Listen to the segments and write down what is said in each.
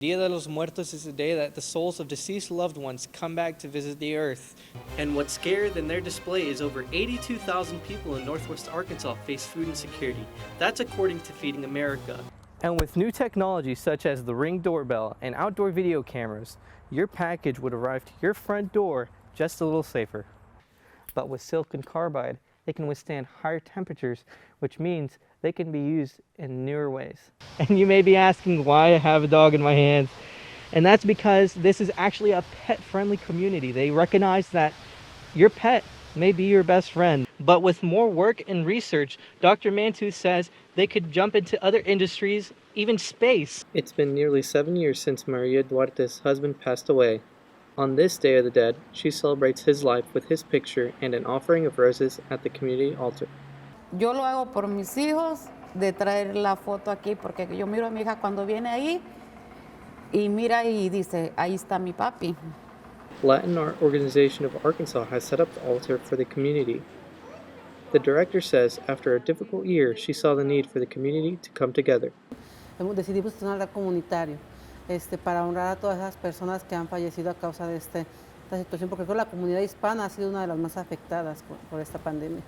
Dia de los Muertos is a day that the souls of deceased loved ones come back to visit the earth. And what's scarier than their display is over 82,000 people in Northwest Arkansas face food insecurity. That's according to Feeding America. And with new technology such as the Ring doorbell and outdoor video cameras, your package would arrive to your front door just a little safer. But with silicon carbide, they can withstand higher temperatures, which means they can be used in newer ways. And you may be asking why I have a dog in my hands. And that's because this is actually a pet-friendly community. They recognize that your pet may be your best friend. But with more work and research, Dr. Mantu says they could jump into other industries, even space. It's been nearly 7 years since Maria Duarte's husband passed away. On this Day of the Dead, she celebrates his life with his picture and an offering of roses at the community altar. Yo lo hago por mis hijos, de traer la foto aquí, porque yo miro a mi hija cuando viene ahí y mira y dice, ahí está mi papi. Latin Art Organization of Arkansas has set up the altar for the community. The director says after a difficult year, she saw the need for the community to come together. Decidimos hacer un altar comunitario para honrar a todas esas personas que han fallecido a causa de esta situación, porque creo que la comunidad hispana ha sido una de las más afectadas por esta pandemia.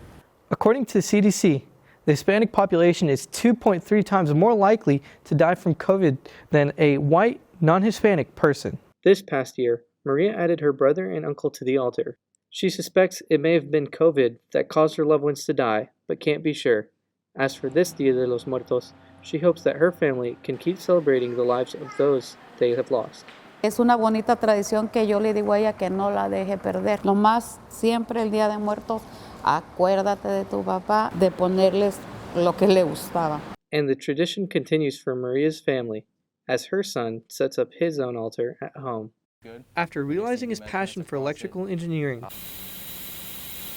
According to the CDC, the Hispanic population is 2.3 times more likely to die from COVID than a white, non-Hispanic person. This past year, Maria added her brother and uncle to the altar. She suspects it may have been COVID that caused her loved ones to die, but can't be sure. As for this Dia de los Muertos, she hopes that her family can keep celebrating the lives of those they have lost. Es una bonita tradición que yo le digo a ella que no la deje perder. Lo más siempre el Día de Muertos, acuérdate de tu papá, de ponerles lo que le gustaba. And the tradition continues for Maria's family, as her son sets up his own altar at home. Good. After realizing his passion for electrical engineering,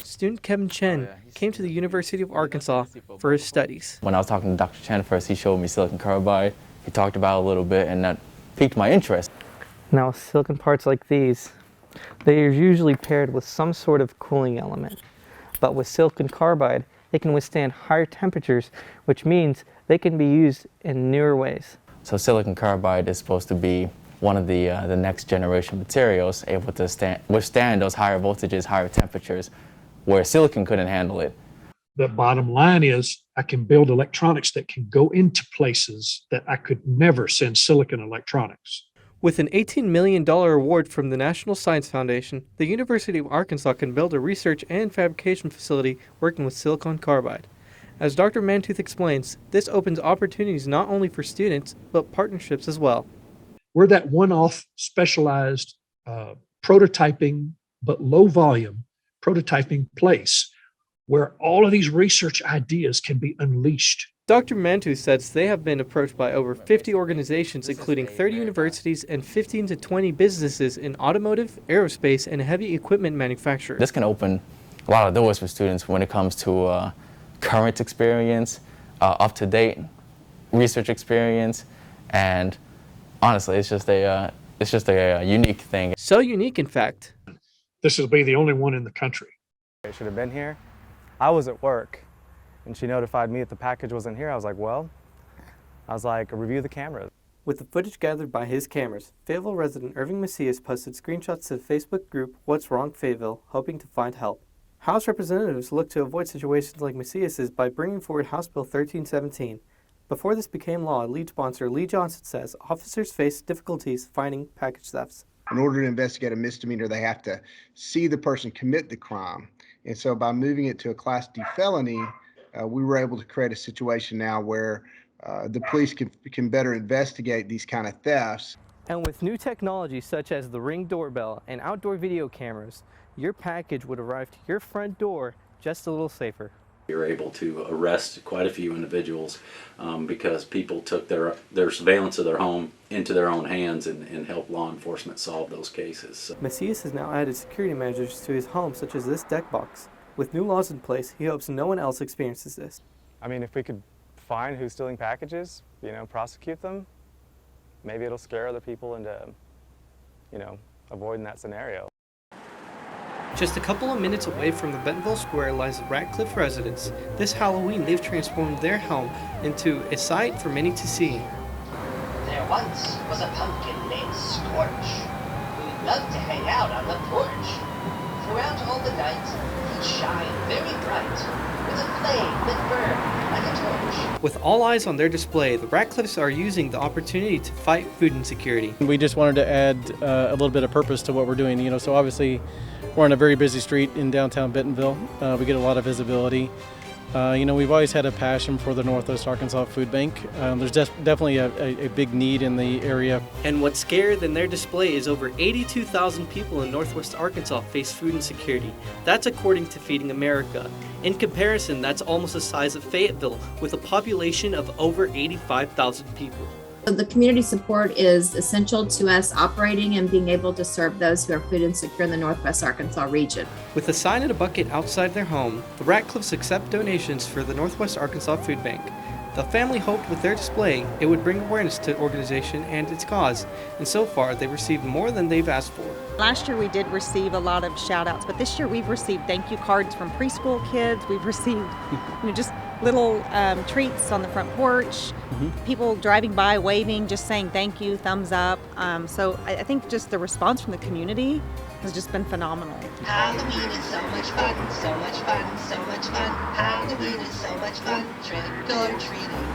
student Kevin Chen came to the University of Arkansas for his studies. When I was talking to Dr. Chen first, he showed me silicon carbide. He talked about it a little bit, and that piqued my interest. Now, silicon parts like these, they are usually paired with some sort of cooling element. But with silicon carbide, they can withstand higher temperatures, which means they can be used in newer ways. So silicon carbide is supposed to be one of the next generation materials able to withstand those higher voltages, higher temperatures, where silicon couldn't handle it. The bottom line is I can build electronics that can go into places that I could never send silicon electronics. With an $18 million award from the National Science Foundation, the University of Arkansas can build a research and fabrication facility working with silicon carbide. As Dr. Mantooth explains, this opens opportunities not only for students, but partnerships as well. We're that one-off specialized prototyping, but low volume prototyping place where all of these research ideas can be unleashed. Dr. Mantooth says they have been approached by over 50 organizations, including 30 universities and 15 to 20 businesses in automotive, aerospace, and heavy equipment manufacturing. This can open a lot of doors for students when it comes to current experience, up-to-date research experience, and honestly, it's just a unique thing. So unique, in fact. This will be the only one in the country. I should have been here. I was at work, and she notified me that the package wasn't here. I was like, review the camera. With the footage gathered by his cameras, Fayetteville resident Irving Macias posted screenshots to the Facebook group What's Wrong Fayetteville, hoping to find help. House representatives look to avoid situations like Macias's by bringing forward House Bill 1317. Before this became law, lead sponsor Lee Johnson says officers face difficulties finding package thefts. In order to investigate a misdemeanor, they have to see the person commit the crime. And so by moving it to a Class D felony, we were able to create a situation now where the police can better investigate these kind of thefts. And with new technology such as the Ring doorbell and outdoor video cameras, your package would arrive to your front door just a little safer. We were able to arrest quite a few individuals because people took their surveillance of their home into their own hands and helped law enforcement solve those cases. Macias has now added security measures to his home, such as this deck box. With new laws in place, he hopes no one else experiences this. I mean, if we could find who's stealing packages, prosecute them, maybe it'll scare other people into, avoiding that scenario. Just a couple of minutes away from the Bentonville Square lies the Ratcliffe residence. This Halloween, they've transformed their home into a sight for many to see. There There once was a pumpkin named Scorch, who loved to hang out on the porch. Throughout all the night, he'd shine very bright, with a flame that burned like a torch. With all eyes on their display, the Ratcliffes are using the opportunity to fight food insecurity. We just wanted to add a little bit of purpose to what we're doing. So obviously we're on a very busy street in downtown Bentonville. We get a lot of visibility. We've always had a passion for the Northwest Arkansas Food Bank. There's definitely a big need in the area. And what's scarier than their display is over 82,000 people in Northwest Arkansas face food insecurity. That's according to Feeding America. In comparison, that's almost the size of Fayetteville, with a population of over 85,000 people. The community support is essential to us operating and being able to serve those who are food insecure in the Northwest Arkansas region. With a sign and a bucket outside their home, the Ratcliffes accept donations for the Northwest Arkansas Food Bank. The family hoped with their display it would bring awareness to the organization and its cause, and so far they've received more than they've asked for. Last year we did receive a lot of shout outs, but this year we've received thank you cards from preschool kids. We've received just little treats on the front porch, people driving by waving, just saying thank you, thumbs up. So I think just the response from the community has just been phenomenal. Halloween is so much fun, so much fun, so much fun. Halloween is so much fun, trick or treating.